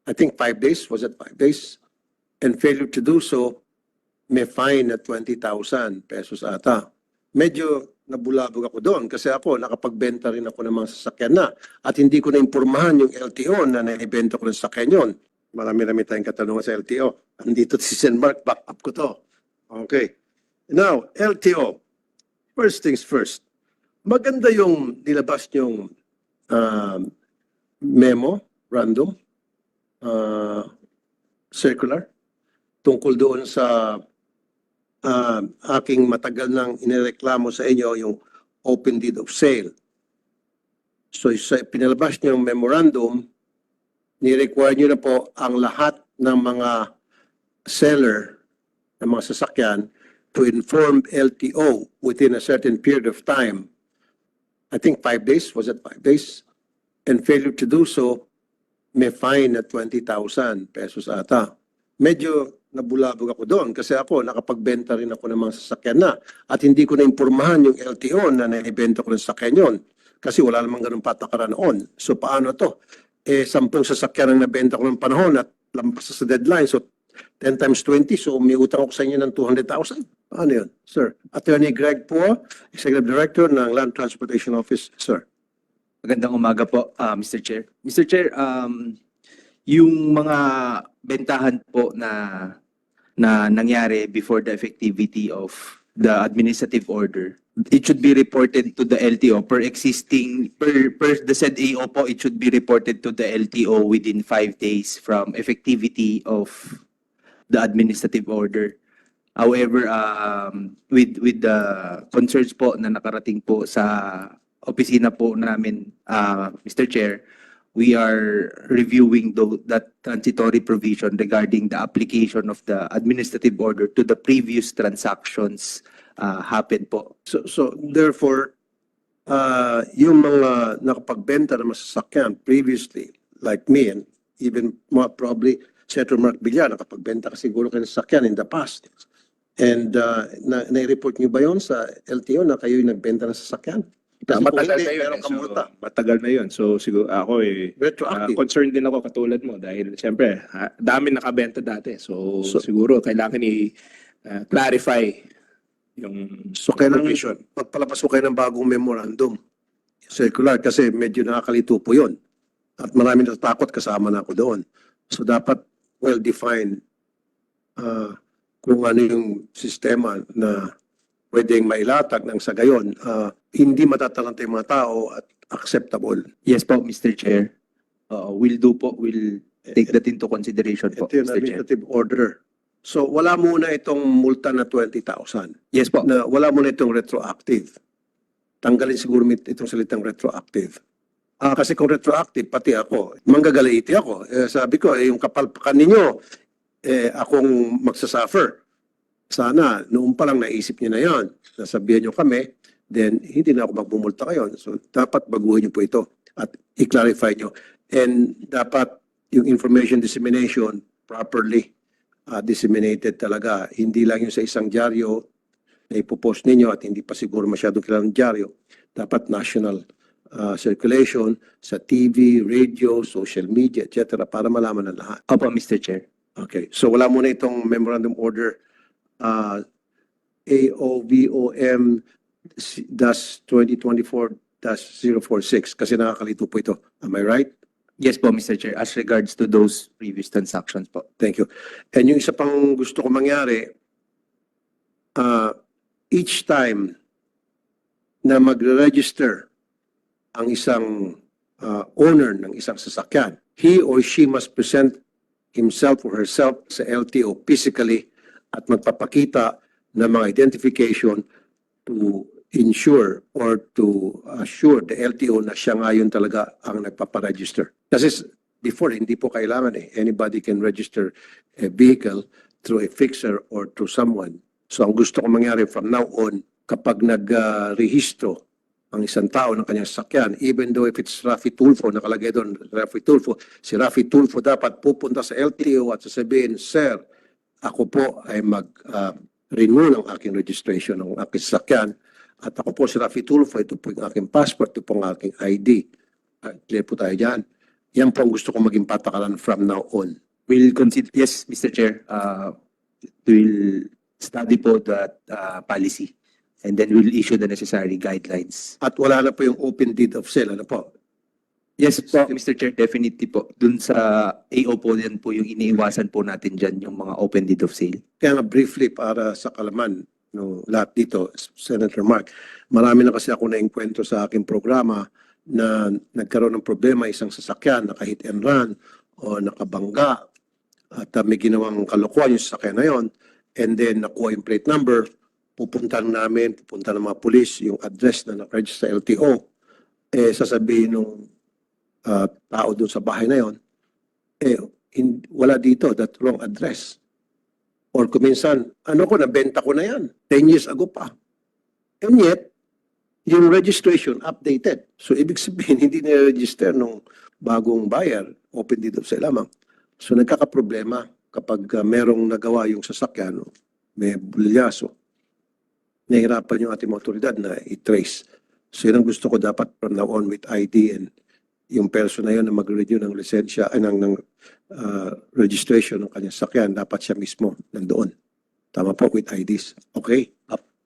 I think 5 days, was it 5 days? And failure to do so, may fine na 20,000 pesos ata. Medyo nabulabog ako doon kasi ako nakapagbenta rin ako ng mga sasakyan na at hindi ko na-impormahan yung LTO na naibenta ko ng sasakyan yun. Marami-rami tayong katanungan sa LTO. Andito si Sen Mark, back up ko to. Okay. Now, LTO. First things first. Maganda yung nilabas yung memo, random, circular, tungkol doon sa aking matagal nang inireklamo sa inyo yung open deed of sale. So sa pinalabas niyo yung memorandum, ni-require niyo na po ang lahat ng mga seller ng mga sasakyan to inform LTO within a certain period of time. I think 5 days, was it 5 days? And failure to do so, may fine na 20,000 pesos ata. Medyo nabulabog ako doon kasi ako nakapagbenta rin ako ng mga sasakyan na at hindi ko na-impormahan yung LTO na naibenta ko ng sasakyan yun kasi wala namang ganun patakaran noon. So paano to? 10 sasakyan ang nabenta ko ng panahon at lampas sa deadline. So 10 times 20, so may utang ako sa inyo ng 200,000. Ano yun, sir? Attorney Greg Po, Executive Director ng Land Transportation Office, sir. Magandang umaga po, Mr. Chair. Mr. Chair, yung mga bentahan po na nangyari before the effectivity of the administrative order, it should be reported to the LTO per the said AO po, it should be reported to the LTO within 5 days from effectivity of the administrative order. However, with the concerns po na nakarating po sa opisina po namin, Mr. Chair, we are reviewing that transitory provision regarding the application of the administrative order to the previous transactions happened po. So therefore, yung mga nakapagbenta ng masasakyan previously, like me and even more probably Senator Mark Villar, nakapagbenta ka siguro kayo ng sasakyan in the past. And na-report niyo ba yun sa LTO na kayo yung nagbenta ng sasakyan? Matagal na yun. Matagal na yun. So siguro ako concerned din ako katulad mo dahil siyempre dami nakabenta dati. So siguro kailangan i-clarify yung kailangan magpalabas ko kayo ng bagong memorandum circular kasi medyo nakakalito po yun. At marami natatakot kasama na ako doon. So dapat well-defined kung ano yung sistema na pwedeng mailatag ng sa gayon, hindi matatalanta yung mga tao at acceptable. Yes po, Mr. Chair. We'll take that into consideration po, Ito yung Mr. Chair. administrative order. So wala muna itong multa na 20,000. Yes po. Na wala muna itong retroactive. Tanggalin siguro itong salitang retroactive. Kasi kung retroactive, pati ako, manggagalaiti ako. Sabi ko, yung kapalpakan ninyo, akong magsasuffer. Sana, noon pa lang naisip niyo na yan. Nasabihan niyo kami, then hindi na ako magbumulta ngayon. So, dapat baguhin niyo po ito at i-clarify niyo. And dapat yung information dissemination properly disseminated talaga. Hindi lang yung sa isang dyaryo na ipopost ninyo at hindi pa siguro masyadong kilalang dyaryo. Dapat national circulation sa TV, radio, social media, etc. para malaman ng lahat. Opo, Mr. Chair. Okay. So wala muna itong memorandum order AOVOM-2024-046 kasi nakakalito po ito. Am I right? Yes po, Mr. Chair. As regards to those previous transactions po. Thank you. And yung isa pang gusto ko mangyari, each time na magre-register ang isang owner ng isang sasakyan, he or she must present himself or herself sa LTO physically at magpapakita ng mga identification to ensure or to assure the LTO na siya nga yun talaga ang nagpaparegister. Kasi before, hindi po kailangan anybody can register a vehicle through a fixer or through someone. So ang gusto ko mangyari from now on, kapag nag-rehistro ang isang tao ng kanyang sasakyan, even though if it's Rafi Tulfo, nakalagay doon, Rafi Tulfo, si Rafi Tulfo dapat pupunta sa LTO at sasabihin, Sir, ako po ay mag-renew ng aking registration ng aking sasakyan at ako po si Rafi Tulfo, ito po yung aking passport, ito po ang aking ID. Clear po tayo dyan. Yan po ang gusto ko maging patakaran from now on. We'll consider, yes, Mr. Chair, we'll study po that policy and then we'll issue the necessary guidelines. At wala na po yung open deed of sale. Ano po? Yes, po, Mr. Chair, definitely po. Dun sa AO po yan po yung iniiwasan po natin dyan, yung mga open deed of sale. Kaya nga briefly para sa kalaman no, lahat dito, Senator Mark, marami na kasi ako naengkwentro sa aking programa na nagkaroon ng problema isang sasakyan, naka-hit and run o nakabangga at may ginawang kalokohan yung sasakyan na yon, and then nakuha yung plate number, pupunta ng mga pulis yung address na nakaregister sa LTO, sasabihin nung tao doon sa bahay na yon, wala dito, that wrong address. Or kuminsan, nabenta ko na yan, 10 years ago pa. And yet, yung registration updated. So, ibig sabihin, hindi nire-register nung bagong buyer, open deed of sale lamang. So, nagkakaproblema kapag merong nagawa yung sasakyan, may bulyaso. Nahihirapan yung ating mga otoridad na i-trace. So, yun ang gusto ko dapat from now on with ID and yung person na yun na mag-renew ng lisensya, ng registration ng kanyang sasakyan, dapat siya mismo nandoon. Tama po with IDs. Okay?